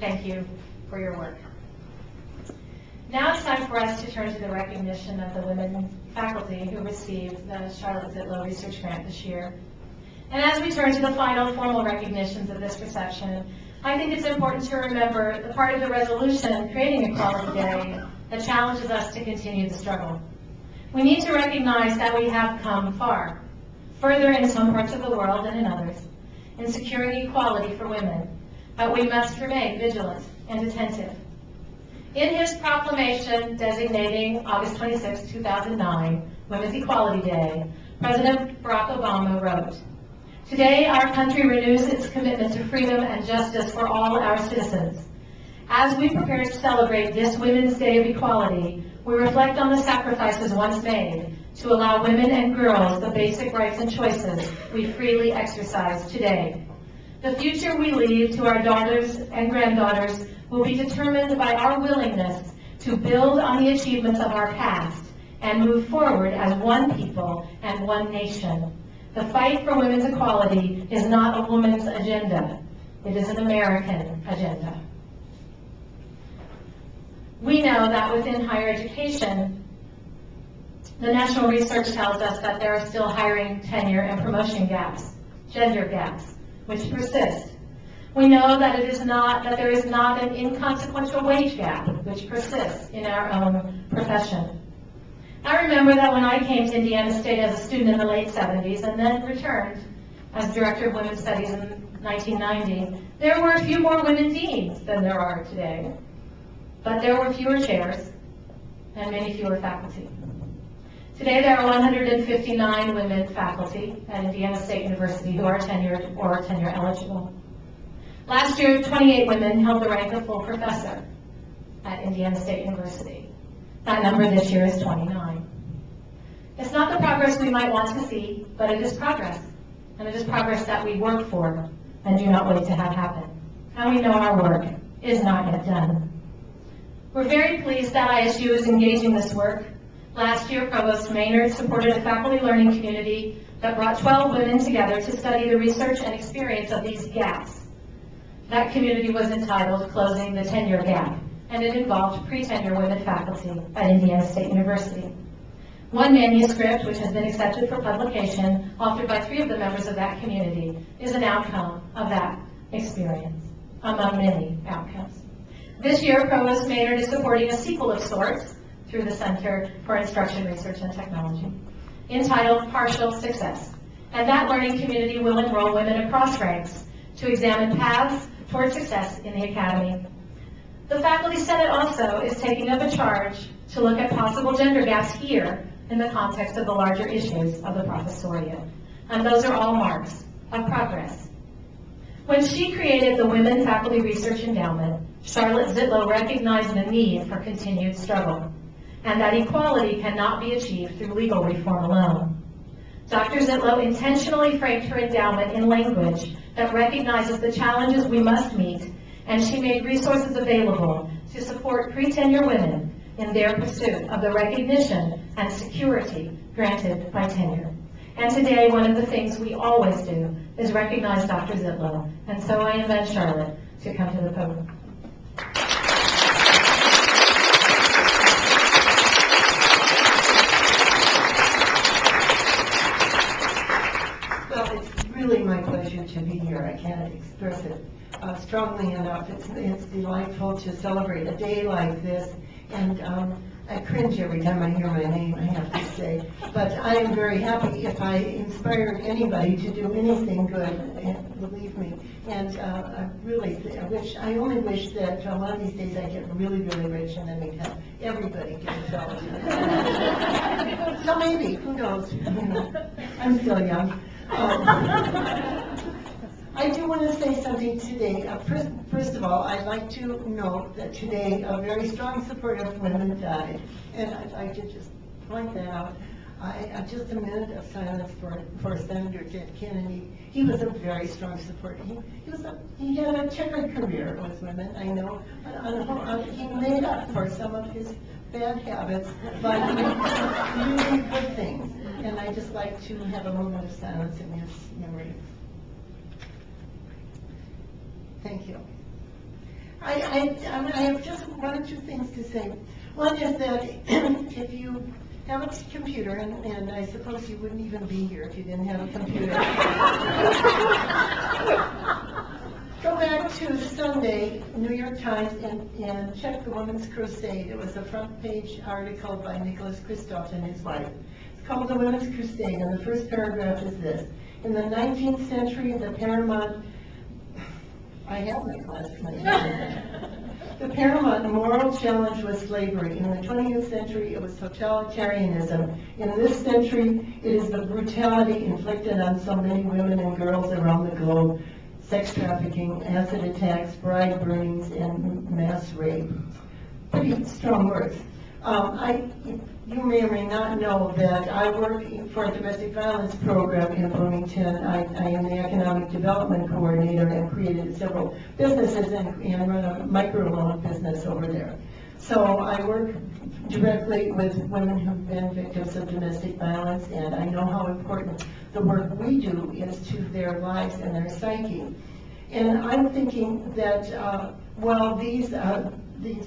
thank you for your work. Now it's time for us to turn to the recognition of the women faculty who received the Charlotte Zietlow Research Grant this year. And as we turn to the final formal recognitions of this reception, I think it's important to remember the part of the resolution creating Equality Day that challenges us to continue the struggle. We need to recognize that we have come far, further in some parts of the world than in others, in securing equality for women, but we must remain vigilant and attentive. In his proclamation designating August 26, 2009, Women's Equality Day, President Barack Obama wrote, "Today our country renews its commitment to freedom and justice for all our citizens. As we prepare to celebrate this Women's Day of Equality, we reflect on the sacrifices once made to allow women and girls the basic rights and choices we freely exercise today. The future we leave to our daughters and granddaughters will be determined by our willingness to build on the achievements of our past and move forward as one people and one nation. The fight for women's equality is not a woman's agenda. It is an American agenda." We know that within higher education, the national research tells us that there are still hiring, tenure, and promotion gaps, gender gaps, which persist. We know that there is not an inconsequential wage gap, which persists in our own profession. I remember that when I came to Indiana State as a student in the late 70s and then returned as Director of Women's Studies in 1990, there were a few more women deans than there are today, but there were fewer chairs and many fewer faculty. Today there are 159 women faculty at Indiana State University who are tenured or tenure eligible. Last year, 28 women held the rank of full professor at Indiana State University. That number this year is 29. It's not the progress we might want to see, but it is progress. And it is progress that we work for and do not wait to have happen. And we know our work is not yet done. We're very pleased that ISU is engaging this work. Last year, Provost Maynard supported a faculty learning community that brought 12 women together to study the research and experience of these gaps. That community was entitled Closing the Tenure Gap, and it involved pre-tenure women faculty at Indiana State University. One manuscript, which has been accepted for publication, authored by 3 of the members of that community, is an outcome of that experience, among many outcomes. This year, Provost Maynard is supporting a sequel of sorts through the Center for Instruction, Research, and Technology, entitled Partial Success. And that learning community will enroll women across ranks to examine paths toward success in the academy. The Faculty Senate also is taking up a charge to look at possible gender gaps here in the context of the larger issues of the professoriate. And those are all marks of progress. When she created the Women Faculty Research Endowment, Charlotte Zietlow recognized the need for continued struggle, and that equality cannot be achieved through legal reform alone. Dr. Zietlow intentionally framed her endowment in language that recognizes the challenges we must meet, and she made resources available to support pre-tenure women in their pursuit of the recognition and security granted by tenure. And today, one of the things we always do is recognize Dr. Zietlow, and so I invite Charlotte to come to the podium. Well, it's really my pleasure to be here. I can't express it strongly enough. It's delightful to celebrate a day like this, and I cringe every time I hear my name, I have to say. But I am very happy if I inspired anybody to do anything good, and believe me. And I only wish that one of these days I get really, really rich, and then we'd have everybody get a fellowship. So maybe, who knows? You know, I'm still young. I do want to say something today. First of all, I'd like to note that today a very strong supporter of women died, and I'd like to just point that out. Just a minute of silence for Senator Kennedy. He was a very strong supporter. He had a checkered career with women, I know, but he made up for some of his bad habits by doing really good things. And I'd just like to have a moment of silence in his memory. Thank you. I have just one or two things to say. One is that if you have a computer, and I suppose you wouldn't even be here if you didn't have a computer. Go back to Sunday, New York Times, and check the Women's Crusade. It was a front page article by Nicholas Kristof and his wife. It's called The Women's Crusade, and the first paragraph is this. In the 19th century, the paramount moral challenge was slavery. In the 20th century, it was totalitarianism. In this century, it is the brutality inflicted on so many women and girls around the globe. Sex trafficking, acid attacks, bride burnings, and mass rape. Pretty strong words. You may or may not know that I work for a domestic violence program in Bloomington. I am the economic development coordinator and created several businesses and run a microloan business over there. So I work directly with women who've been victims of domestic violence, and I know how important the work we do is to their lives and their psyche. And I'm thinking that while these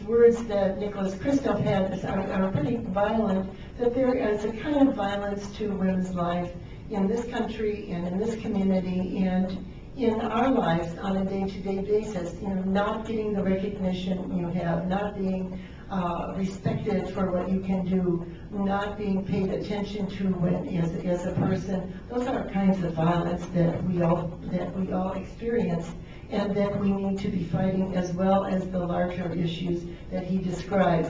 words that Nicholas Kristof had are pretty violent, that there is a kind of violence to women's life in this country and in this community and in our lives on a day-to-day basis, not getting the recognition you have, not being respected for what you can do, not being paid attention to as a person. Those are kinds of violence that we all experience, and that we need to be fighting, as well as the larger issues that he describes.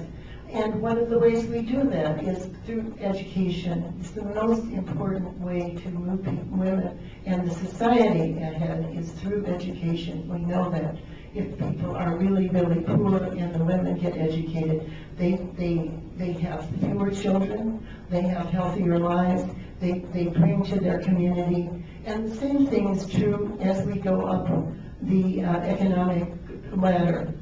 And one of the ways we do that is through education. It's the most important way to move women and the society ahead is through education. We know that if people are really, really poor and the women get educated, they have fewer children, they have healthier lives, they bring to their community. And the same thing is true as we go up the economic ladder.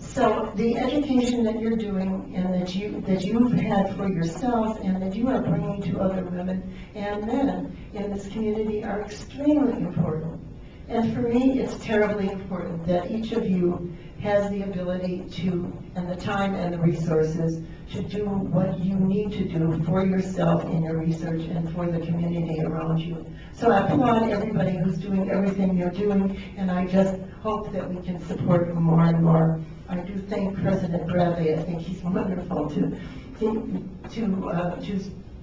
So the education that you're doing and that you've had for yourself and that you are bringing to other women and men in this community are extremely important. And for me, it's terribly important that each of you has the ability to, and the time and the resources to do what you need to do for yourself in your research and for the community around you. So I applaud everybody who's doing everything you're doing, and I just hope that we can support you more and more. I do thank President Bradley. I think he's wonderful to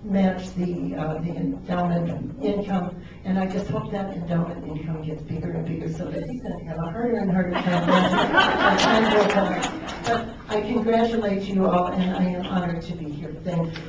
match the endowment income, and I just hope that endowment income gets bigger and bigger so that he's going to have a harder and harder time as time goes on. But I congratulate you all, and I am honored to be here. Thank you.